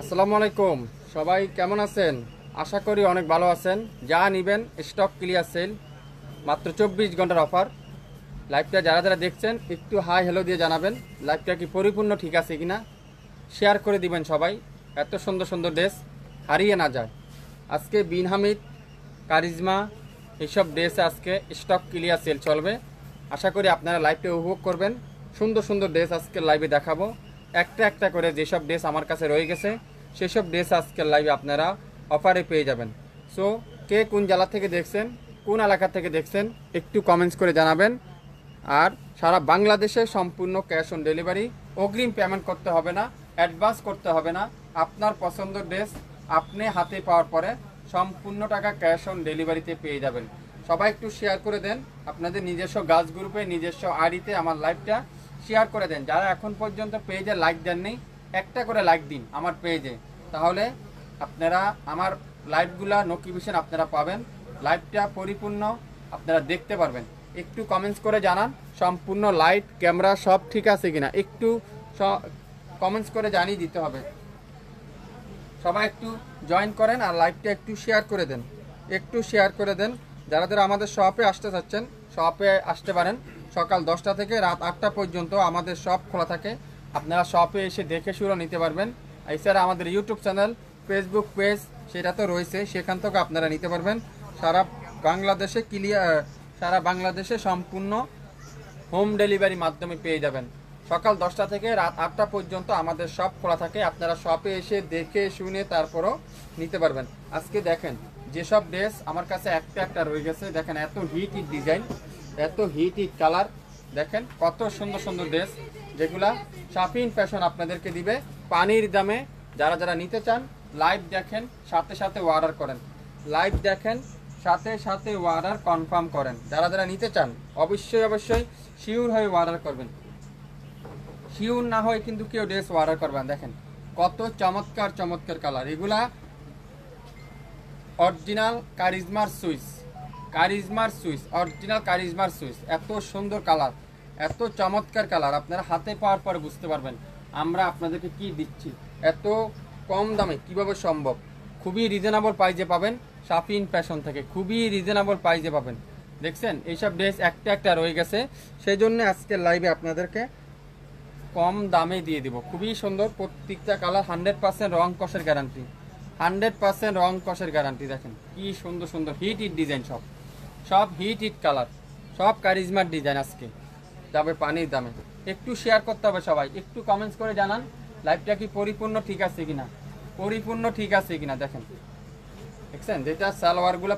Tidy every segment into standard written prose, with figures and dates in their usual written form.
আসসালামু আলাইকুম, সবাই কেমন আছেন? আশা করি অনেক ভালো আছেন। যা নেবেন স্টক ক্লিয়ার সেল, মাত্র 24 ঘন্টার অফার। লাইভটা যারা যারা দেখছেন একটু হাই হ্যালো দিয়ে জানাবেন লাইভটা কি পরিপূর্ণ ঠিক আছে কিনা। শেয়ার করে দিবেন সবাই, এত সুন্দর সুন্দর ড্রেস হারিয়ে না যায়। আজকে বিন হামিদ, কারিজমা এইসব ড্রেসে আজকে স্টক ক্লিয়ার সেল চলবে। আশা করি আপনারা লাইভটা উপভোগ করবেন। সুন্দর সুন্দর ড্রেস আজকে লাইভে দেখাবো। একটা একটা করে যেসব ড্রেস আমার কাছে রয়ে গেছে সেসব ড্রেস আজকের লাইভে আপনারা অফারে পেয়ে যাবেন। সো কে কোন জেলা থেকে দেখছেন, কোন এলাকা থেকে দেখছেন একটু কমেন্টস করে জানাবেন। আর সারা বাংলাদেশে সম্পূর্ণ ক্যাশ অন ডেলিভারি, অগ্রিম পেমেন্ট করতে হবে না, অ্যাডভান্স করতে হবে না। আপনার পছন্দের ড্রেস আপনি হাতে পাওয়ার পরে সম্পূর্ণ টাকা ক্যাশ অন ডেলিভারিতে পেয়ে যাবেন। সবাই একটু শেয়ার করে দেন আপনাদের নিজস্ব গাছ গ্রুপে, নিজস্ব আইডিতে আমার লাইভটা শেয়ার করে দেন। যারা এখন পর্যন্ত পেজে লাইক দেননি একটা করে লাইক দিন আমার পেজে, তাহলে আপনারা আমার লাইভগুলা নোটিফিকেশন আপনারা পাবেন, লাইভটা পরিপূর্ণ আপনারা দেখতে পারবেন। একটু কমেন্টস করে জানান সম্পূর্ণ লাইট ক্যামেরা সব ঠিক আছে কিনা, একটু কমেন্টস করে জানিয়ে দিতে হবে। সবাই একটু জয়েন করেন আর লাইভটা একটু শেয়ার করে দেন, একটু শেয়ার করে দেন। যারা যারা আমাদের শপে আসতে চাচ্ছেন শপে আসতে পারেন। সকাল 10টা থেকে রাত 8টা পর্যন্ত আমাদের শপ খোলা থাকে। আপনারা শপে এসে দেখে শুরু নিতে পারবেন। এছাড়া আমাদের ইউটিউব চ্যানেল, ফেসবুক পেজ সেটা তো রয়েছে, সেখান থেকে আপনারা নিতে পারবেন। সারা বাংলাদেশে সম্পূর্ণ হোম ডেলিভারি মাধ্যমে পেয়ে যাবেন। সকাল 10টা থেকে রাত 8টা পর্যন্ত আমাদের শপ খোলা থাকে। আপনারা শপে এসে দেখে শুনে তারপরও নিতে পারবেন। আজকে দেখেন যেসব ড্রেস আমার কাছে একটা একটা রয়ে গেছে, দেখেন এত হিট ডিজাইন, এত হিট কালার, দেখেন কত সুন্দর সুন্দর ড্রেস যেগুলা শাফিন ফ্যাশন আপনাদেরকে দিবে পানির দামে। যারা যারা নিতে চান লাইভ দেখেন, সাথে সাথে অর্ডার করেন। লাইভ দেখেন, সাথে সাথে অর্ডার কনফার্ম করেন। যারা যারা নিতে চান অবশ্যই শিওর হয়ে অর্ডার করবেন। শিওর না হয় কিন্তু কেউ ড্রেস অর্ডার করবেন। দেখেন কত চমৎকার চমৎকার কালার, এগুলা অরিজিনাল কারিজমার সুইচ, অরিজিনাল কারিজমার সুইচ। এত সুন্দর কালার, এত চমৎকার কালার, আপনারা হাতে পাওয়ার পরে বুঝতে পারবেন আমরা আপনাদেরকে কি দিচ্ছি। এত কম দামে কিভাবে সম্ভব। খুবই রিজনেবল প্রাইজে পাবেন শাফিন ফ্যাশন থেকে, খুবই রিজনেবল প্রাইজে পাবেন। দেখছেন এইসব ড্রেস একটা একটা রয়ে গেছে, সেই জন্য আজকের লাইভে আপনাদেরকে কম দামে দিয়ে দিব। খুবই সুন্দর প্রত্যেকটা কালার, 100% রং কষের গ্যারান্টি, 100% রং কষের গ্যারান্টি। দেখেন কি সুন্দর সুন্দর হিট ডিজাইন, সব হিট কালার, সব কারিজমার ডিজাইন আজকে যাবে পানির দামে। একটু শেয়ার করতে হবে সবাই, একটু কমেন্টস করে জানান লাইভটা কি পরিপূর্ণ ঠিক আছে কিনা, পরিপূর্ণ ঠিক আছে কিনা। দেখেন দেখছেন যেটা সালোয়ারগুলা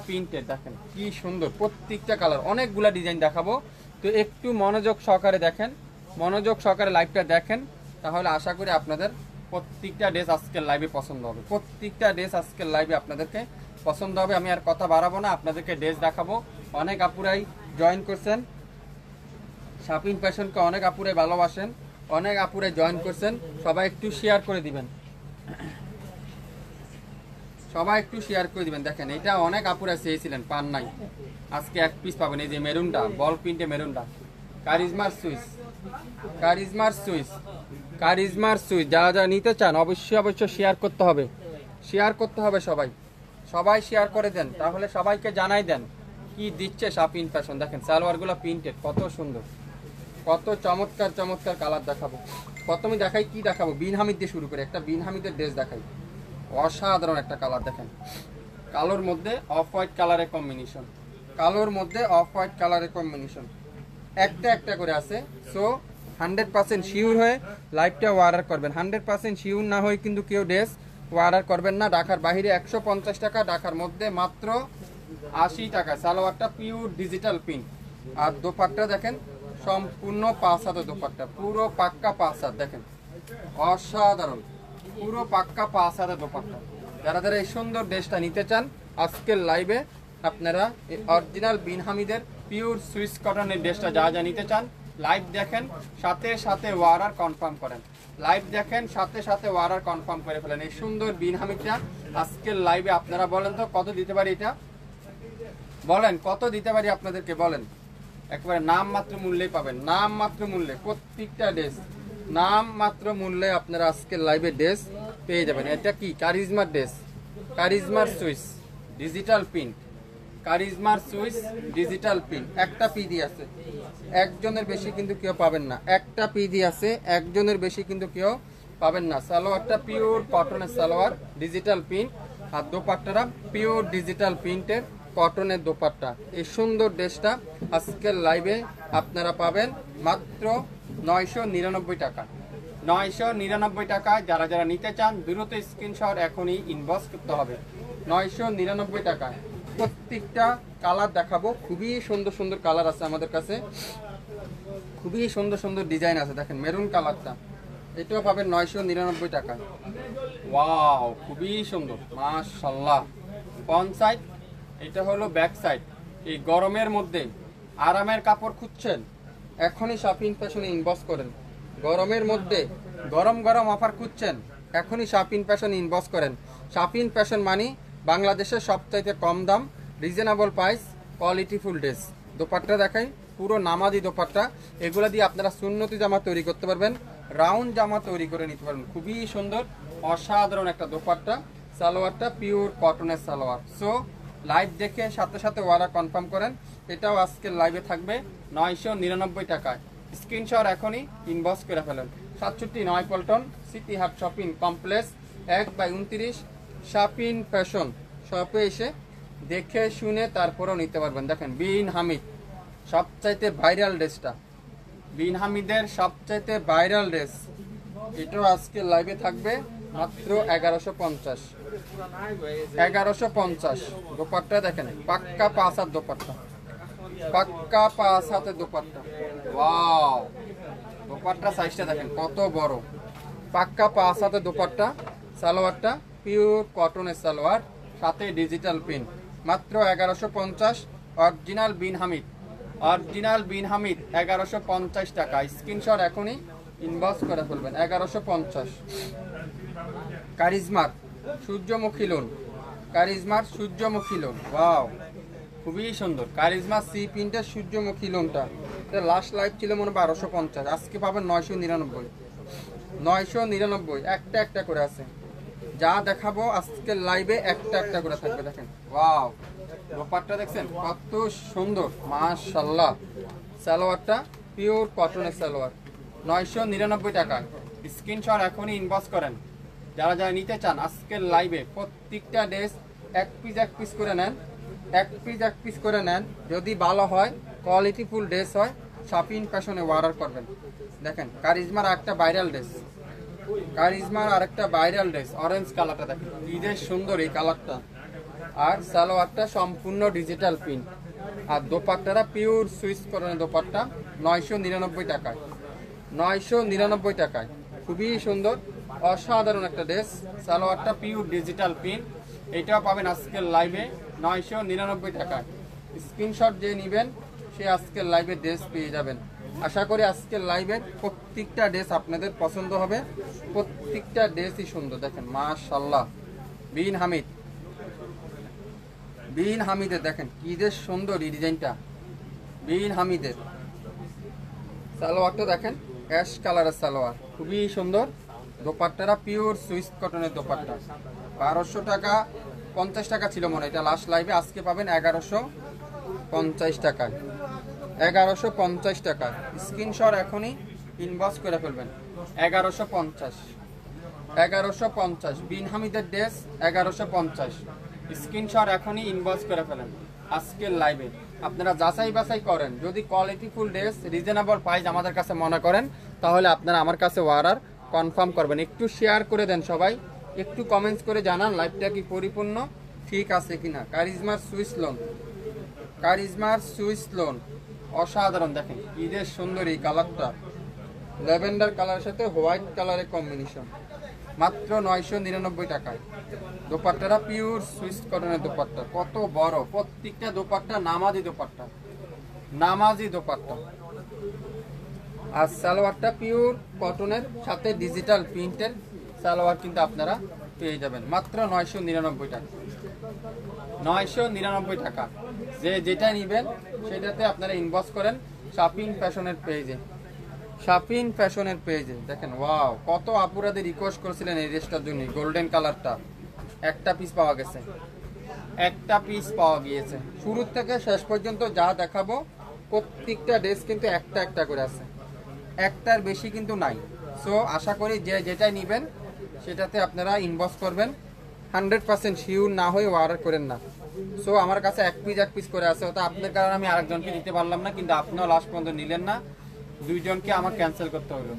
প্রিন্টেড, দেখেন কি সুন্দর প্রত্যেকটা কালার। অনেকগুলা ডিজাইন দেখাবো, তো একটু মনোযোগ সহকারে দেখেন, মনোযোগ সহকারে লাইভটা দেখেন, তাহলে আশা করি আপনাদের প্রত্যেকটা ড্রেস আজকের লাইভে পছন্দ হবে, প্রত্যেকটা ড্রেস আজকের লাইভে আপনাদেরকে পছন্দ হবে। আমি আর কথা বাড়াবো না, আপনাদেরকে ড্রেস দেখাবো। অনেক আপুরাই জয়েন করছেন শাফিন ফ্যাশনকে, অনেক আপুরাই ভালোবাসেন, অনেক আপুরাই জয়েন করছেন। সবাই একটু শেয়ার করে দিবেন, সবাই একটু শেয়ার করে দিবেন। দেখেন এটা অনেক আপুরা চেয়েছিলেন, পান নাই, আজকে এক পিস পাবেন। এই যে মেরুনটা, বল প্রিন্টে মেরুনটা, কারিজমার সুইচ। যারা যারা নিতে চান অবশ্যই শেয়ার করতে হবে, সবাই শেয়ার করে দেন, তাহলে সবাইকে জানাই দেন কি দিচ্ছে শাফিন ফ্যাশন। দেখেন সালোয়ারগুলো প্রিন্টেড, কত সুন্দর, কত চমৎকার চমৎকার কালার দেখাবো। প্রথমে দেখাই কি দেখাবো, বিন হামিদ দিয়ে শুরু করে একটা বিন হামিদের ড্রেস দেখাই। অসাধারণ একটা কালার, দেখেন কালোর মধ্যে অফ হোয়াইট কালারের কম্বিনেশন, একটা একটা করে আছে। সো 100% শিওর হয়ে লাইভটা অর্ডার করবেন। 100% শিওর না হয়ে কিন্তু কেউ ড্রেস অর্ডার করবেন না। ঢাকার বাইরে 150 টাকা, ঢাকার মধ্যে মাত্র 80 টাকা। সালোয়ারটা পিওর ডিজিটাল প্রিন্ট, আর দোপাট্টা দেখেন সম্পূর্ণ 5 হাতের দোপাট্টা, পুরো পাক্কা 5 হাত। দেখেন অসাধারণ, পুরো পাক্কা 5 হাতের দোপাট্টা। যারা যারা এই সুন্দর ড্রেসটা নিতে চান আজকের লাইভে আপনারা অরিজিনাল বিন হামিদের পিওর সুইস কটনের ড্রেসটা যা যা নিতে চান লাইভ দেখেন, সাথে সাথে অর্ডার কনফার্ম করেন। লাইভ দেখেন, সাথে সাথে অর্ডার কনফার্ম করে ফেলেন। এই সুন্দর বিন হামিদটা আজকের লাইভে আপনারা বলেন তো কত দিতে পারি, এটা বলেন কত দিতে পারি আপনাদেরকে, বলেন। একেবারে নাম মাত্র মূল্যেই পাবেন, নাম মাত্র মূল্যে প্রত্যেকটা ড্রেস নাম মাত্র মূল্যে আপনারা আজকের লাইভে ড্রেস পেয়ে যাবেন। এটা কি কারিজমার ড্রেস, কারিজমার সুইস ডিজিটাল প্রিন্ট, কারিজমার সুইস ডিজিটাল প্রিন্ট। একটা পিডি আছে, একজনের বেশি কিন্তু কেউ পাবেন না। একটা পিডি আছে, একজনের বেশি কিন্তু কেউ পাবেন না। সালোয়ারটা পিওর কটনের সালোয়ার, ডিজিটাল প্রিন্ট, আর দোপাট্টাটা পিওর ডিজিটাল প্রিন্টের কটনের দোপাট্টা। এই সুন্দর ড্রেসটা আজকের লাইভে আপনারা পাবেন মাত্র 999 টাকা। 999 টাকায় যারা যারা নিতে চান দ্রুত স্ক্রিনশট এখনই ইনবক্স করতে হবে। 999 টাকায় প্রত্যেকটা কালার দেখাবো। খুবই সুন্দর সুন্দর কালার আছে আমাদের কাছে, খুবই সুন্দর সুন্দর ডিজাইন আছে। দেখেন মেরুন কালারটা, এটাও পাবেন 999 টাকায়। ওয়াও, খুবই সুন্দর মাশাআল্লাহ। ফ্রন্ট সাইড, এটা হলো ব্যাক সাইড। এই গরমের মধ্যে আরামের কাপড় খুঁজছেন, এখনই শপিং ফ্যাশনে ইনবক্স করেন। গরমের মধ্যে গরম গরম অফার খুঁজছেন, এখনই শপিং ফ্যাশনে ইনবক্স করেন। শপিং ফ্যাশন মানে বাংলাদেশের সবচাইতে কম দাম, reasonable price, quality full dress. Dupatta দেখাই, পুরো নামাজি দোপাট্টা। এগুলো দিয়ে আপনারা সুন্নতি জামা তৈরি করতে পারবেন, রাউন্ড জামা তৈরি করে নিতে পারবেন। খুবই সুন্দর অসাধারণ একটা দোপাট্টা। সালোয়ারটা পিওর কটনের সালোয়ার। সো লাইভ দেখে সাথে সাথে অর্ডার কনফার্ম করেন। এটাও আজকের লাইভে থাকবে 999 টাকায়। স্ক্রিনশট এখনই ইনবক্স করে ফেলেন। 67 পল্টন সিটি হাট শপিং কমপ্লেক্স 1/29 শপিং ফ্যাশন শপে এসে দেখে শুনে তারপরেও নিতে পারবেন। দেখেন বিন হামিদ সবচাইতে ভাইরাল ড্রেসটা, বিন হামিদের সবচাইতে ভাইরাল ড্রেস, এটাও আজকে লাইভে থাকবে মাত্র 1150। 1150 দোপাট্টা দেখেন, পাক্কা 5 হাত দোপাট্টা, পাক্কা 5 হাতের দোপাট্টা। ওয়াও, দোপাট্টা সাইজটা দেখেন কত বড়, পাক্কা 5 হাতের দোপাট্টা। সালোয়ারটা পিওর কটনের সালোয়ার, সাথে ডিজিটাল প্রিন্ট, মাত্র 1150। অরিজিনাল বিন হামিদ, অরিজিনাল বিন হামিদ 1150 টাকা। স্ক্রিনশট এখনই ইনবক্স করে ফেলবেন। 1150। কারিজমার সূর্যমুখী লোন, কারিজমার সূর্যমুখী লোন। ওয়াও, খুবই সুন্দর। কারিজমা সি প্রিন্টের সূর্যমুখী লোনটা, এটা লাস্ট লাইভ ছিল মনে হয় 1250, আজকে পাবেন 999। 999, একটা একটা করে আছে। যা দেখাবো আজকের লাইভে একটা একটা করে থাকবে। দেখেন ওয়াও, দোপাট্টা দেখছেন কত সুন্দর মাশাআল্লাহ। সালোয়ারটা পিওর কটনের সালোয়ার, 999 টাকায়। স্ক্রিনশট এখনই ইনবক্স করেন যারা যারা নিতে চান। আজকের লাইভে প্রত্যেকটা ড্রেস এক পিস করে নেন, এক পিস করে নেন। যদি ভালো হয়, কোয়ালিটি ফুল ড্রেস হয়, শপিং ফ্যাশনে অর্ডার করবেন। দেখেন কারিজমার একটা ভাইরাল ড্রেস, কারিজমার আরেকটা ভাইরাল ড্রেস, অরেঞ্জ কালারটা দেখেন কি যে সুন্দর এই কালারটা। আর সালোয়ারটা সম্পূর্ণ ডিজিটাল প্রিন্ট, আর দোপাট্টাটা পিওর সুইস কটনের দোপাট্টা, 999 টাকায়। 999 টাকায় খুবই সুন্দর অসাধারণ একটা ড্রেস। সালোয়ারটা পিওর ডিজিটাল প্রিন্ট, এটাও পাবেন আজকের লাইভে 999 টাকায়। স্ক্রিনশট যে নেবেন সে আজকের লাইভে ড্রেস পেয়ে যাবেন। আশা করি আজকের লাইভের প্রত্যেকটা ড্রেস আপনাদের পছন্দ হবে, প্রত্যেকটা ড্রেসই সুন্দর। দেখেন মাশাআল্লাহ, বিন হামিদ, বিন হামিদের দেখেন কি যে সুন্দর এই ডিজাইনটা, বিন হামিদের। সালোয়ারটা দেখেন অ্যাশ কালারের সালোয়ার, খুবই সুন্দর। দোপাট্টাটা পিওর সুইস কটনের দোপাট্টা। 1200 টাকা 50 টাকা ছিল মনে হয় এটা লাস্ট লাইভে, আজকে পাবেন 1150 টাকায়। 1150 টাকা। স্ক্রিনশট এখনই ইনবক্স করে ফেলবেন। 1150, 1150 বিন হামিদের ড্রেস 1150। স্ক্রিনশট এখনই ইনবক্স করে ফেলেন। আজকের লাইভে আপনারা যাচাই বাছাই করেন, যদি quality full dress reasonable price আমাদের কাছে মনে করেন, তাহলে আপনারা আমার কাছে অর্ডার কনফার্ম করবেন। একটু শেয়ার করে দেন সবাই, একটু কমেন্টস করে জানান লাইভটা কি পরিপূর্ণ ঠিক আছে কিনা। কারিজমার সুইস লোন, কারিজমার সুইস লোন অসাধারণ। দেখেন কি যে সুন্দর এই কালারটা, ল্যাভেন্ডার কালারের সাথে হোয়াইট কালারের কম্বিনেশন, মাত্র 999 টাকায়। দোপাট্টাটা পিওর সুইস কটনের দোপাট্টা, কত বড়। প্রত্যেকটা দোপাট্টা নামাজি দোপাট্টা, নামাজি দোপাট্টা। আর সালোয়ারটা পিওর কটনের সাথে ডিজিটাল প্রিন্টের সালোয়ার কিন্তু আপনারা পেয়ে যাবেন মাত্র 999 টাকা। 999 টাকা। যে যেটা নেবেন সেটাতে আপনারা ইনবক্স করেন শপিং ফ্যাশনের পেজে। শাফিন ফ্যাশনের পেজে দেখেন, ওয়াও, কত আপুরাদের রিকোয়েস্ট করেছিলেন এই ড্রেসটার জন্য। গোল্ডেন কালারটা একটা পিস পাওয়া গেছে, একটা পিস পাওয়া গিয়েছে। শুরু থেকে শেষ পর্যন্ত যা দেখাবো প্রত্যেকটা ড্রেস কিন্তু একটা একটা করে আছে, একটার বেশি কিন্তু নাই। সো আশা করি যে যেটাই নেবেন সেটাতে আপনারা ইনবক্স করবেন। 100% শিওর না হয়ে অর্ডার করেন না। সো আমার কাছে এক পিস করে আছে, ওটা আপনার কারণে আমি আরেকজনকে দিতে পারলাম না, কিন্তু আপনিও লাস্ট পর্যন্ত নিলেন না, দুইজনকে আমার ক্যান্সেল করতে হলো।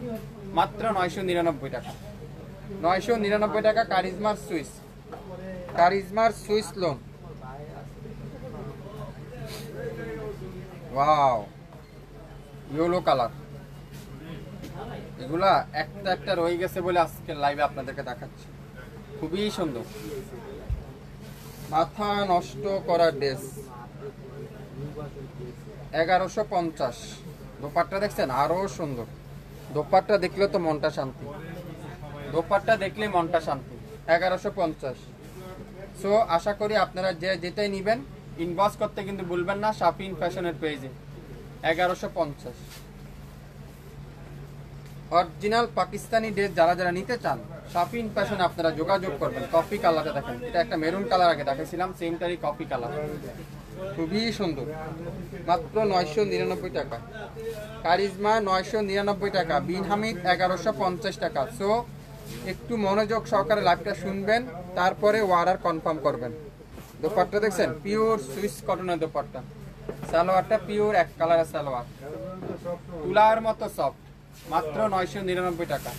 মাত্র 999 টাকা, 999 টাকা। কারিজমার Swiss lawn, wow, yellow colour. এগুলা একটা একটা রয়ে গেছে বলে আজকে লাইভে আপনাদেরকে দেখাচ্ছি। খুবই সুন্দর, মাথা নষ্ট করা ড্রেস, 1150। দোপাট্টা দেখছেন, আরো সুন্দর। দোপাট্টা দেখলে তো মনটা শান্তি, দোপাট্টা দেখলে মনটা শান্তি। 1150। সো আশা করি আপনারা যে যেটাই নেবেন ইনবক্স করতে কিন্তু ভুলবেন না শাফিন ফ্যাশনের পেজে। 1150 অরিজিনাল পাকিস্তানি ড্রেস যারা যারা নিতে চান শাফিন ফ্যাশনে আপনারা যোগাযোগ করবেন। কফি কালারটা দেখেন, এটা একটা মেরুন কালার আগে দেখেছিলাম, সেমটারই কফি কালার, খুবই সুন্দর। মাত্র 999 টাকা। কারিজমা 999 টাকা। বিন হামিদ 1150 টাকা। সো একটু মনোযোগ সহকারে লাইভটা শুনবেন, তারপরে অর্ডার কনফার্ম করবেন। দোপাট্টা দেখছেন, পিওর সুইস কটনের দোপাট্টা। সালোয়ারটা পিওর এক কালারের সালোয়ার, তুলার মতো সফট। মাত্র 999 টাকা,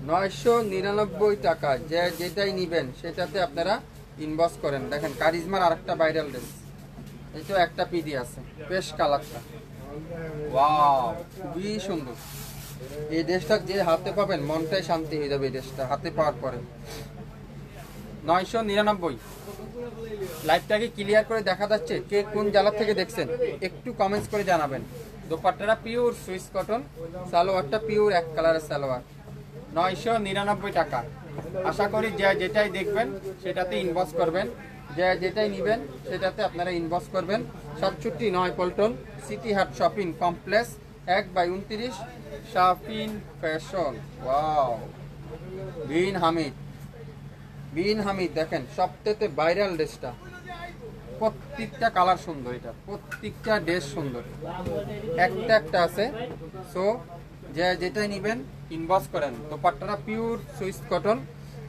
999 টাকা। যে যেটাই নিবেন সেটাতে আপনারা ইনবক্স করেন। দেখেন কারিজমার আরেকটা ভাইরাল ড্রেস, এই তো একটা পিডি আছে, বেশ কালারটা, ওয়াও, খুবই সুন্দর। এই ড্রেসটা যে হাতে পাবেন মনটাই শান্তি হয়ে যাবে। এই ড্রেসটা হাতে পাওয়ার পরে 999। লাইভটাকে ক্লিয়ার করে দেখা যাচ্ছে? কে কোন জেলা থেকে দেখছেন একটু কমেন্টস করে জানাবেন। দোপাট্টাটা পিওর সুইস কটন, সালোয়ারটা পিওর এক কালারের সালোয়ার। 999 টাকা। আশা করি যে যেটাই দেখবেন সেটাতে ইনবক্স করবেন, যে যেটাই নেবেন সেটাতে আপনারা ইনবক্স করবেন। 67 পল্টন, সিটি হাট shopping complex, 1/29, Shafin fashion. Wow, Bin Hamid দেখেন, সবথেকে ভাইরাল ড্রেসটা। প্রত্যেকটা কালার সুন্দর, এটা প্রত্যেকটা ড্রেস সুন্দর, একটা একটা আছে। সো যে যেটাই নেবেন ইনবক্স করেন। দোপাট্টাটা পিওর সুইস কটন,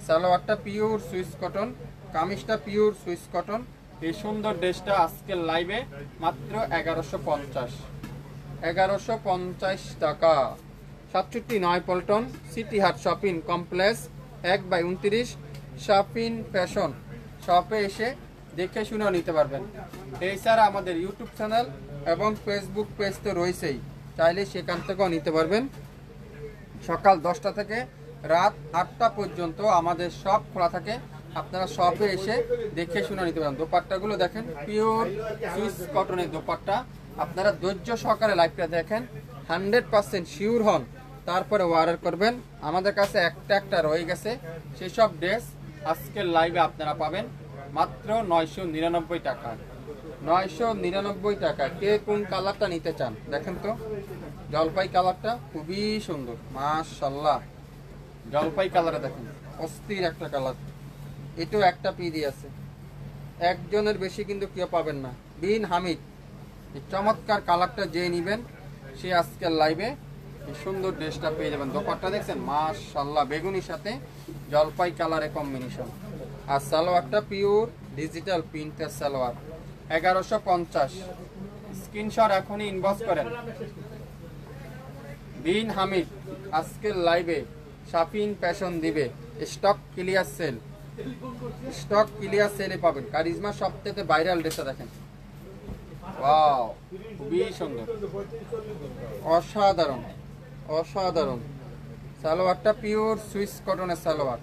সালোয়ারটা পিওর সুইস কটন, কামিজটা পিওর সুইস কটন। এই সুন্দর ড্রেসটা আজকের লাইভে মাত্র 1150 টাকা। 67 পল্টন, সিটি হাট শপিং কমপ্লেক্স, 1/29, শাফিন ফ্যাশন। শপে এসে দেখে শুনেও নিতে পারবেন। এছাড়া আমাদের ইউটিউব চ্যানেল এবং ফেসবুক পেজ তো রয়েছেই, চাইলে সেখান থেকেও নিতে পারবেন। সকাল 10টা থেকে রাত 8টা পর্যন্ত আমাদের শপ খোলা থাকে, আপনারা শপে এসে দেখে শুনে নিতে পারেন। দোপাট্টাগুলো দেখেন, পিওর সুইস কটনের দোপাট্টা। আপনারা ধৈর্য সহকারে লাইভটা দেখেন, 100% শিওর হন, তারপরে অর্ডার করবেন। আমাদের কাছে একটা একটা রয়ে গেছে, সেসব ড্রেস আজকের লাইভে আপনারা পাবেন মাত্র 999 টাকা। 999 টাকা। কে কোন কালারটা নিতে চান দেখেন তো? জলপাই কালারটা খুবই সুন্দর, মাশাআল্লাহ। জলপাই কালারে দেখেন, অস্থির একটা কালার। এটাও একটা পিডি আছে, একজনের বেশি কিন্তু কেউ পাবেন না। বিন হামিদ, এই চমৎকার কালারটা যে নিবেন সে আজকের লাইভে এই সুন্দর ড্রেসটা পেয়ে যাবেন। দোপাট্টা দেখছেন, মাশাআল্লাহ, বেগুনির সাথে জলপাই কালারে কম্বিনেশন। আর সালোয়ারটা পিওর ডিজিটাল প্রিন্টের সালোয়ার, 1150। স্ক্রিনশট এখনই ইনবক্স করেন। বিন হামিদ আজকের লাইভে শাফিন ফ্যাশন দিবে stock clear sell, stock clear সেলে পাবেন। কারিজমা সবথেকে ভাইরাল ড্রেসটা দেখেন, ওয়াও, খুবই সুন্দর, অসাধারণ অসাধারণ। সালোয়ারটা পিওর সুইস কটনের সালোয়ার।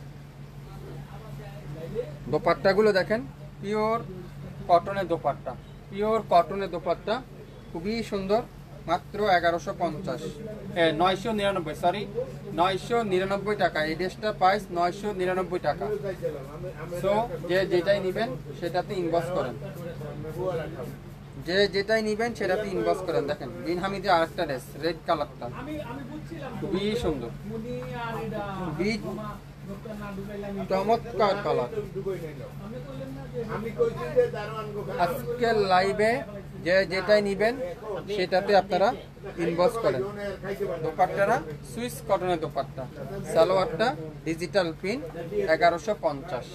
দোপাট্টাগুলো দেখেন, পিওর কটনের দোপাট্টা, পিওর কটনের দোপাট্টা, খুবই সুন্দর। মাত্র 1150, 999, সরি 999 টাকা। এই ড্রেসটা প্রাইস 999 টাকা। সো যে যেটাই নেবেন সেটাতে ইনবক্স করেন। যে যেটাই নিবেন সেটাতে ইনবক্স করেন। দেখেন বিন হামিদের আরেকটা ড্রেস রেড কালারটা খুবই সুন্দর, খুবই চমৎকার কালার। আজকের লাইভে যে যেটাই নিবেন সেটাতে আপনারা ইনবক্স করেন। দোপাট্টারা সুইস কটনের দোপাট্টা, সালোয়ারটা ডিজিটাল প্রিন্ট 1150।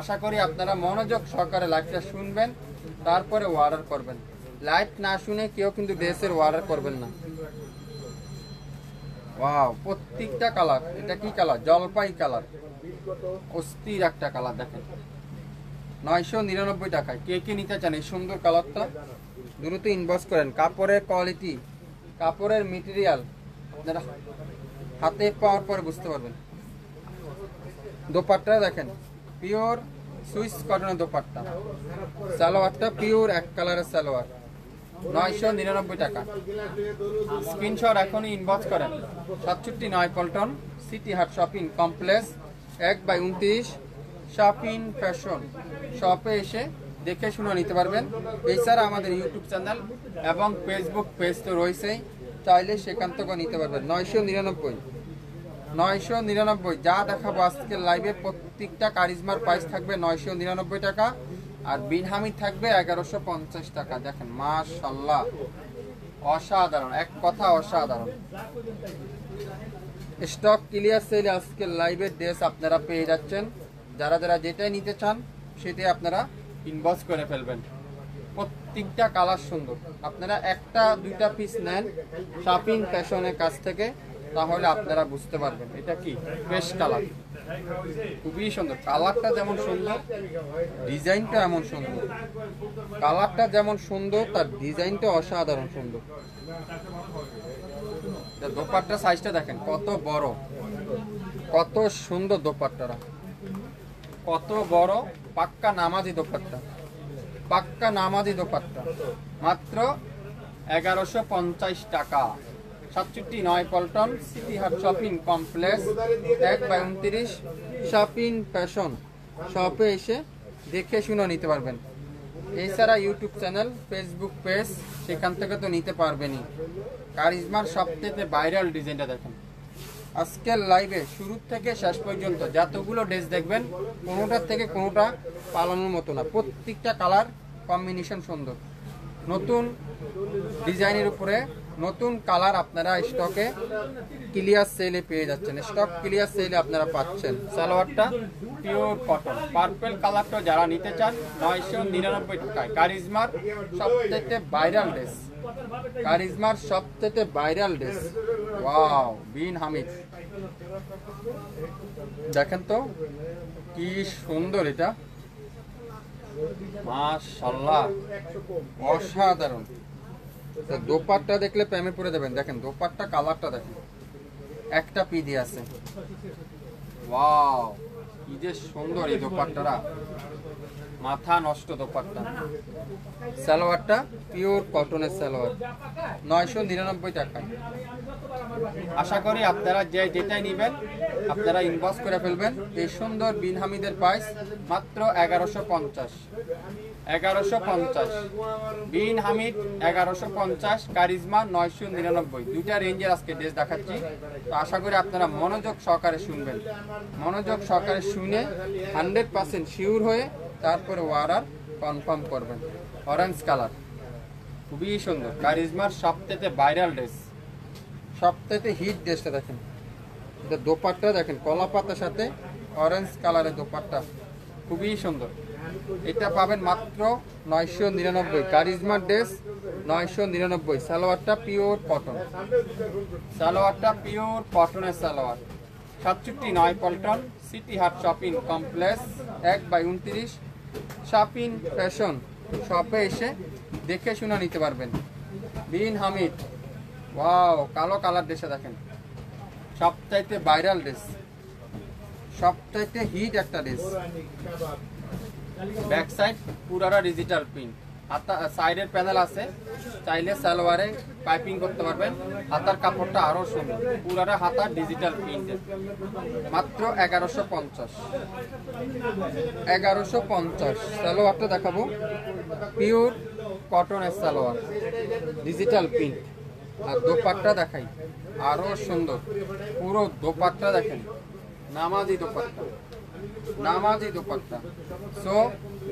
আশা করি আপনারা মনোযোগ সহকারে লাইভটা শুনবেন, তারপরে অর্ডার করবেন। লাইভ না শুনে কেউ কিন্তু ড্রেসের অর্ডার করবেন না। ওয়াও, প্রত্যেকটা কালার, এটা কি কালার? জলপাই কালার, অস্থির একটা কালার। দেখেন 999 টাকায়। কে কে নিতে চান এই সুন্দর কালারটা দ্রুত ইনবক্স করেন। কাপড়ের কোয়ালিটি, কাপড়ের মেটেরিয়াল আপনারা হাতে পাওয়ার পরে বুঝতে পারবেন। দোপাট্টা দেখেন পিওর সুইস কটনের দোপাট্টা, সালোয়ারটা পিওর এক কালারের সালোয়ার, 999 টাকা। স্ক্রিনশট এখনই ইনবক্স করেন। 67 পল্টন সিটি হাট শপিং কমপ্লেক্স 1/29 শপিং ফ্যাশন শপে এসে দেখে শুনে নিতে পারবেন। এছাড়া আমাদের ইউটিউব চ্যানেল এবং ফেসবুক পেজ তো রয়েছেই, চাইলে সেখান থেকে নিতে পারবেন। 999 যা দেখাবো আজকের লাইভে প্রত্যেকটা কারিজমার প্রাইস থাকবে 999 টাকা, আর বিন হামিদ থাকবে 1150 টাকা। দেখেন মাশাআল্লাহ, অসাধারণ, এক কথা অসাধারণ। স্টক ক্লিয়ার সেলে আজকের লাইভের ড্রেস আপনারা পেয়ে যাচ্ছেন। যারা যারা যেটাই নিতে চান সেটাই আপনারা ইনবক্স করে ফেলবেন। প্রত্যেকটা কালার সুন্দর। আপনারা একটা দুইটা পিস নেন শপিং ফ্যাশনের কাছ থেকে, তাহলে আপনারা বুঝতে পারবেন এটা কি ফ্রেশ কালার। খুবই সুন্দর কালারটা, যেমন সুন্দর ডিজাইনটা এমন সুন্দর। কালারটা যেমন সুন্দর তার ডিজাইনটা অসাধারণ সুন্দর। দোপাট্টা সাইজটা দেখেন কত বড়, কত সুন্দর দোপাট্টারা, কত বড়। পাক্কা নামাজি দোপাট্টা, পাক্কা নামাজি দোপাট্টা, মাত্র 1150 টাকা। 67 পল্টন সিটি হাট শপিং কমপ্লেক্স 1/29 শপিং ফ্যাশন শপে এসে দেখে শুনে নিতে পারবেন। এছাড়া ইউটিউব চ্যানেল, ফেসবুক পেজ, সেখান থেকে তো নিতে পারবেনই। কারিজমার সবথেকে ভাইরাল ডিজাইনটা দেখেন। আজকের লাইভে শুরু থেকে শেষ পর্যন্ত যতগুলো ড্রেস দেখবেন কোনোটার থেকে কোনোটা পালানোর মতো না। প্রত্যেকটা কালার কম্বিনেশন সুন্দর। নতুন ডিজাইনের উপরে নতুন কালার আপনারা স্টকে ক্লিয়ার সেলে পেয়ে যাচ্ছেন। স্টক ক্লিয়ার সেলে আপনারা পাচ্ছেন। সালোয়ারটা পিওর কটন পার্পল কালারটা যারা নিতে চান 999 টাকায়। কারিজমার সবথেকে ভাইরাল ড্রেস, কারিজমার সবথেকে viral dress. Wow, Bin Hamid দেখেন তো কি সুন্দর, এটা মাশাআল্লাহ অসাধারণ। দোপাট্টা দেখলে প্রেমে পড়ে যাবেন। দেখেন দোপাট্টা কালারটা দেখেন, একটা পি দিয়ে আছে। ওয়াও, কি যে সুন্দর এই দোপাট্টারা, মাথা নষ্ট দোপাট্টা। সালোয়ারটা পিওর কটনের সালোয়ার, 999 টাকায়। আশা করি আপনারা যে যেটাই নেবেন আপনারা ইনবক্স করে ফেলবেন। এই সুন্দর বিন হামিদের প্রাইস মাত্র 1150। বিন হামিদ 1150, কারিজমা 999। দুইটা রেঞ্জের আজকে ড্রেস দেখাচ্ছি। তো আশা করি আপনারা মনোযোগ সহকারে শুনবেন। মনোযোগ সহকারে শুনে 100% শিওর হয়ে তারপরে অর্ডার কনফার্ম করবেন। অরেঞ্জ কালার খুবই সুন্দর, কারিজমার সবথেকে ভাইরাল ড্রেস, সবথেকে হিট ড্রেসটা দেখেন। এটা দোপাট্টা দেখেন কলা পাতার সাথে অরেঞ্জ কালারের দোপাট্টা, খুবই সুন্দর। এটা পাবেন মাত্র 999। কারিজমার ড্রেস 999। সালোয়ারটা পিওর কটন, সালোয়ারটা পিওর কটনের সালোয়ার। 67 পল্টন সিটি হাট শপিং কমপ্লেক্স 1/29 শপিং ফ্যাশন শপে এসে দেখে শুনে নিতে পারবেন। বিন হামিদ, ওয়াও, কালো কালার ড্রেসে দেখেন সবচাইতে ভাইরাল ড্রেস, সবচাইতে হিট একটা ড্রেস। ব্যাক সাইড পুরাটা ডিজিটাল প্রিন্ট, হাতা সাইডের প্যানেল আছে, চাইলে সালোয়ারে পাইপিং করতে পারবেন। হাতার কাপড়টা আরো সুন্দর, পুরাটা হাতা ডিজিটাল প্রিন্টের, মাত্র 1150। 1150। সালোয়ারটা দেখাবো, পিওর কটনের সালোয়ার, ডিজিটাল প্রিন্ট। আর দোপাট্টা দেখাই, আরো সুন্দর, পুরো দোপাট্টা দেখেন, নামাজি দোপাট্টা, নামাজি দোপাট্টা। সো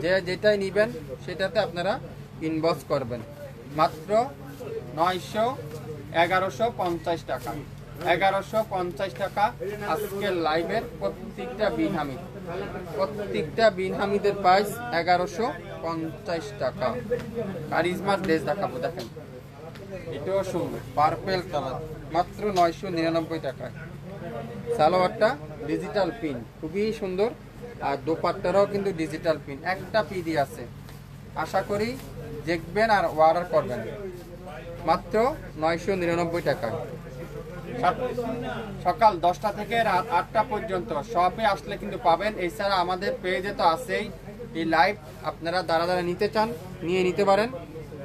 যে যেটাই নিবেন সেটাতে আপনারা ইনবক্স করবেন। মাত্র 1150 টাকা, 1150 টাকা। আজকের লাইভের প্রত্যেকটা বিনহামিদ, প্রত্যেকটা বিনহামিদের প্রাইস 1150 টাকা। কারিজমার ড্রেস দেখাবো, দেখেন এটাও সুন্দর, পার্পেল কালার, মাত্র 999 টাকায়। সালোয়ারটা ডিজিটাল পিন, খুবই সুন্দর। আর দোপাট্টারাও কিন্তু ডিজিটাল পিন, একটা পিডি আছে। আশা করি দেখবেন আর অর্ডার করবেন, মাত্র 999 টাকায়। সকাল 10টা থেকে রাত 8টা পর্যন্ত শপে আসলে কিন্তু পাবেন। এছাড়া আমাদের পেজে তো আছেই এই লাইভ, আপনারা দ্বারা দ্বারা নিতে চান নিয়ে নিতে পারেন।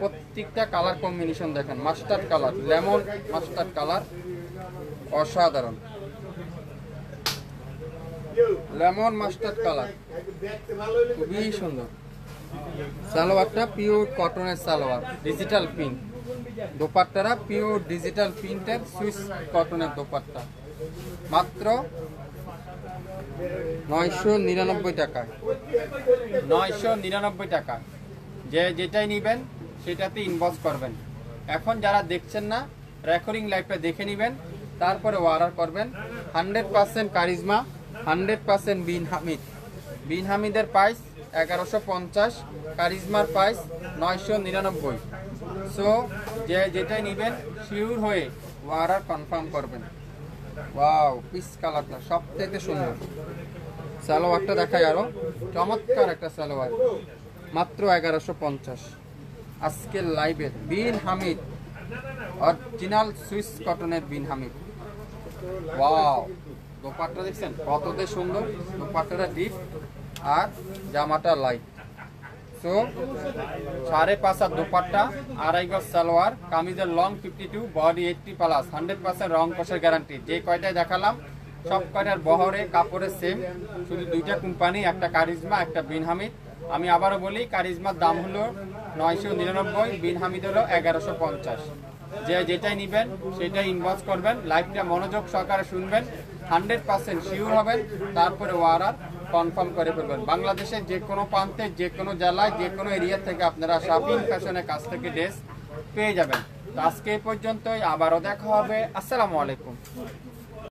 প্রত্যেকটা কালার কম্বিনেশন দেখেন, mustard colour, lemon mustard colour, অসাধারণ। লেমন মাস্টার্ড কালার, খুবই সুন্দর। সালোয়ারটা পিওর কটনের সালোয়ার, ডিজিটাল প্রিন্ট। দোপাট্টারা পিওর ডিজিটাল প্রিন্টের সুইস কটনের দোপাট্টা, মাত্র 999 টাকায়। 999 টাকা। যে যেটাই নেবেন সেটাতে ইনবক্স করবেন। এখন যারা দেখছেন না, রেকর্ডিং লাইভটা দেখে নেবেন, তারপরে অর্ডার করবেন। 100% কারিজমা, 100% বিনহামিদ। বিনহামিদের প্রাইস 1150, কারিজমার প্রাইস 999। সো যে যেটাই নেবেন শিওর হয়ে অর্ডার কনফার্ম করবেন। ওয়াও, পিস কালারটা সব থেকে সুন্দর। সালোয়ারটা দেখাই, আরো চমৎকার একটা সালোয়ার, মাত্র 1150। আজকের লাইভের বিনহামিদ, অরিজিনাল সুইস কটনের বিনহামিদ। ওয়াও, দোপাট্টা দেখছেন কততে সুন্দর, দোপাট্টাটা ডিপ আর জামাটা লাইট। সো 5.5 দোপাট্টা, 2.5 গজ সালোয়ার, কামিজের লং 52, বডি 80+, 100% রং কষের গ্যারান্টি। যে কয়টায় দেখালাম সব কয়টার বহরে কাপড়ের সেম, শুধু দুইটা কোম্পানি, একটা কারিজমা একটা বিনহামিদ। আমি আবারও বলি, কারিজমার দাম হলো 999, বিনহামিদ হলো 1150। যে যেটাই নেবেন সেটাই ইনবক্স করবেন। লাইভটা মনোযোগ সহকারে শুনবেন, 100% শিওর হবেন, তারপরে অর্ডার কনফার্ম করে ফেলবেন। বাংলাদেশের যে কোনো প্রান্তে, যে কোনো জেলায়, যে কোনো এরিয়া থেকে আপনারা শাপিং ফ্যাশনের কাছ থেকে ড্রেস পেয়ে যাবেন। তো আজকে এই পর্যন্তই, আবারও দেখা হবে। আসসালামু আলাইকুম।